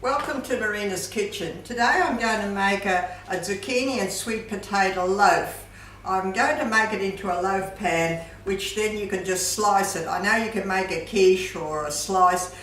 Welcome to Marina's kitchen. Today I'm going to make a zucchini and sweet potato loaf. I'm going to make it into a loaf pan, which then you can just slice it. I know you can make a quiche or a slice.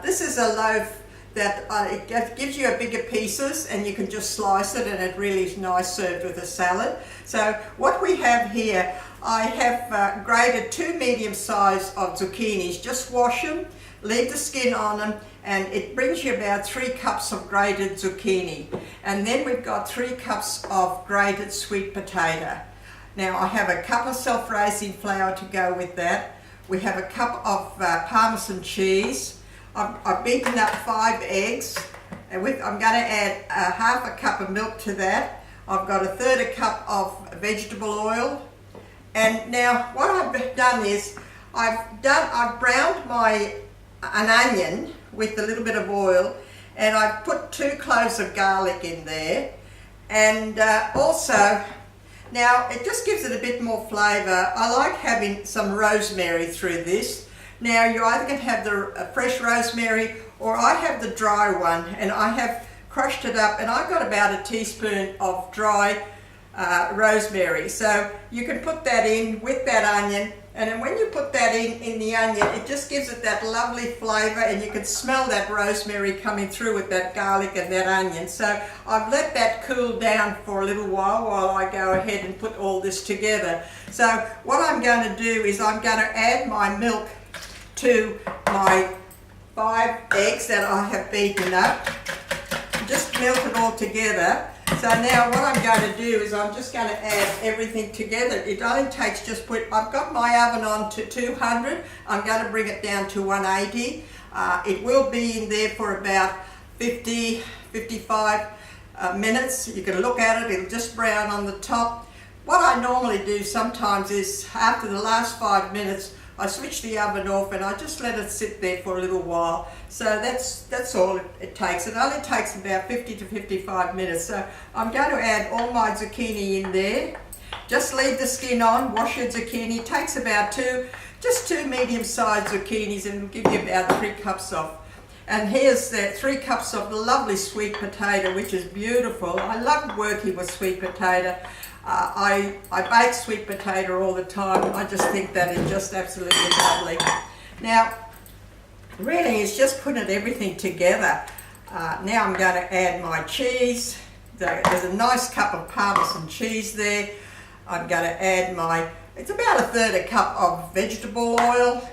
This is a loaf that it gives you a bigger pieces and you can just slice it, and it really is nice served with a salad. So what we have here, I have grated 2 medium size of zucchinis. Just wash them, leave the skin on them, and it brings you about 3 cups of grated zucchini. And then we've got 3 cups of grated sweet potato. Now I have a cup of self-raising flour to go with that. We have a cup of parmesan cheese. I've beaten up 5 eggs, and I'm going to add half a cup of milk to that. I've got 1/3 cup of vegetable oil. And now what I've done is I've browned an onion with a little bit of oil, and I've put 2 cloves of garlic in there, and also now it just gives it a bit more flavour. I like having some rosemary through this. Now you either can have the fresh rosemary, or I have the dry one, and I have crushed it up, and I've got about 1 teaspoon of dry rosemary. So you can put that in with that onion, and then when you put that in the onion, it just gives it that lovely flavour, and you can smell that rosemary coming through with that garlic and that onion. So I've let that cool down for a little while I go ahead and put all this together. So what I'm going to do is I'm going to add my milk to my 5 eggs that I have beaten up. Just melt it all together. So now what I'm going to do is I'm just going to add everything together. It only takes I've got my oven on to 200. I'm going to bring it down to 180. It will be in there for about 55 minutes. You can look at it, it'll just brown on the top. What I normally do sometimes is after the last 5 minutes, I switch the oven off and I just let it sit there for a little while. So that's all it takes. It only takes about 50 to 55 minutes. So I'm going to add all my zucchini in there. Just leave the skin on, wash your zucchini. It takes about 2 medium-sized zucchinis, and it'll give you about 3 cups of. And here's the 3 cups of lovely sweet potato, which is beautiful. I love working with sweet potato. I bake sweet potato all the time. I just think that is just absolutely lovely. Now, really it's just putting everything together. Now I'm going to add my cheese. There's a nice cup of parmesan cheese there. I'm going to add it's about 1/3 cup of vegetable oil.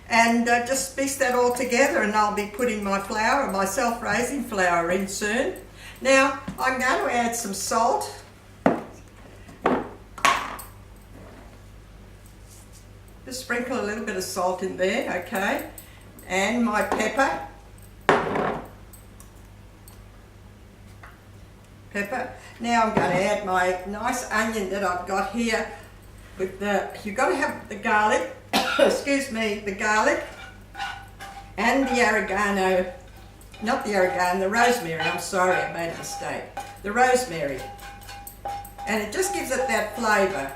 And just mix that all together, and I'll be putting my flour, my self-raising flour, in soon. Now I'm going to add some salt. Just sprinkle a little bit of salt in there, okay, and my pepper. Now I'm going to add my nice onion that I've got here. You've got to have the garlic, excuse me, the garlic and the oregano, not the oregano, the rosemary. I'm sorry, I made a mistake. The rosemary, and it just gives it that flavour.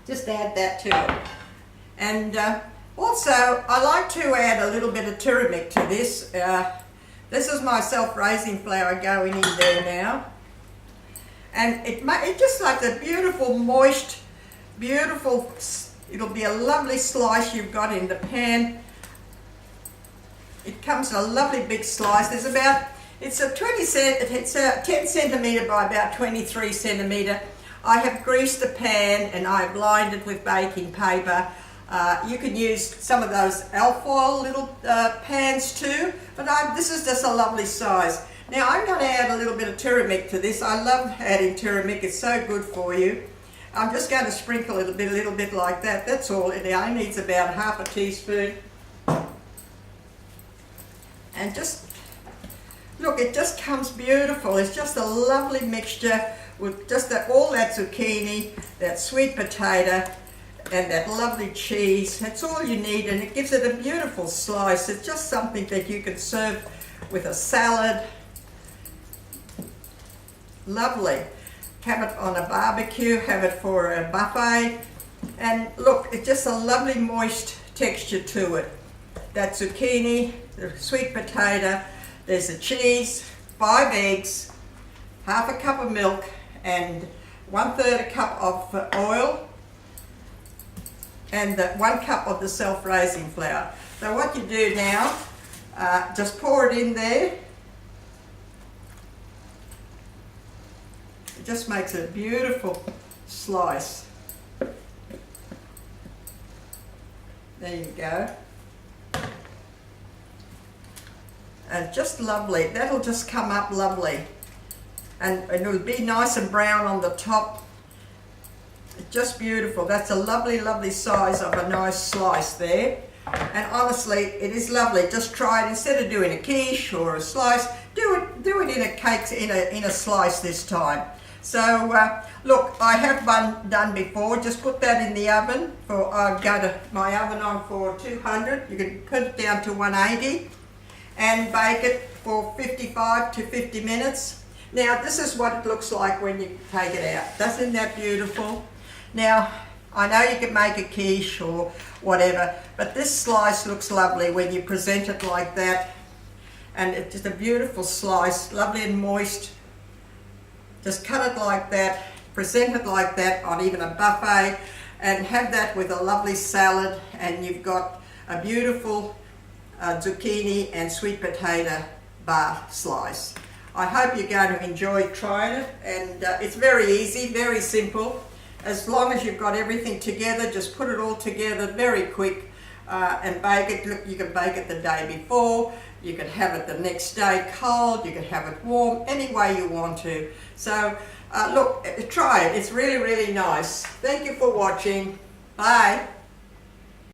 Just add that to it. And also I like to add a little bit of turmeric to this. This is my self-raising flour going in there now. And it just like a beautiful, moist, beautiful, it'll be a lovely slice you've got in the pan. It comes in a lovely big slice. It's a 10 centimetre by about 23 centimetre. I have greased the pan and I've lined it with baking paper. You can use some of those alfoil little pans too, but this is just a lovely size. Now I'm going to add a little bit of turmeric to this. I love adding turmeric, it's so good for you. I'm just going to sprinkle it a little bit like that. That's all. It only needs about half a teaspoon. And just look, it just comes beautiful. It's just a lovely mixture with just all that zucchini, that sweet potato, and that lovely cheese. That's all you need, and it gives it a beautiful slice. It's just something that you can serve with a salad. Lovely. Have it on a barbecue, have it for a buffet, and look, it's just a lovely moist texture to it. That zucchini, the sweet potato, there's the cheese, 5 eggs, half a cup of milk, and 1/3 a cup of oil, and 1 cup of the self-raising flour. So what you do now, just pour it in there. It just makes a beautiful slice. There you go. And just lovely. That'll just come up lovely. And it'll be nice and brown on the top. Just beautiful. That's a lovely, lovely size of a nice slice there. And honestly, it is lovely. Just try it. Instead of doing a quiche or a slice, do it in a cake, in a slice this time. So look, I have one done before. Just put that in the oven. I've got my oven on for 200. You can put it down to 180 and bake it for 55 to 50 minutes. Now this is what it looks like when you take it out. Isn't that beautiful? Now I know you can make a quiche or whatever, but this slice looks lovely when you present it like that. And it's just a beautiful slice, lovely and moist. Just cut it like that, present it like that on even a buffet, and have that with a lovely salad, and you've got a beautiful zucchini and sweet potato bar slice. I hope you're going to enjoy trying it, and it's very easy, very simple. As long as you've got everything together, just put it all together very quick and bake it. Look, you can bake it the day before, you can have it the next day cold, you can have it warm, any way you want to. So look, try it. It's really, really nice. Thank you for watching. Bye.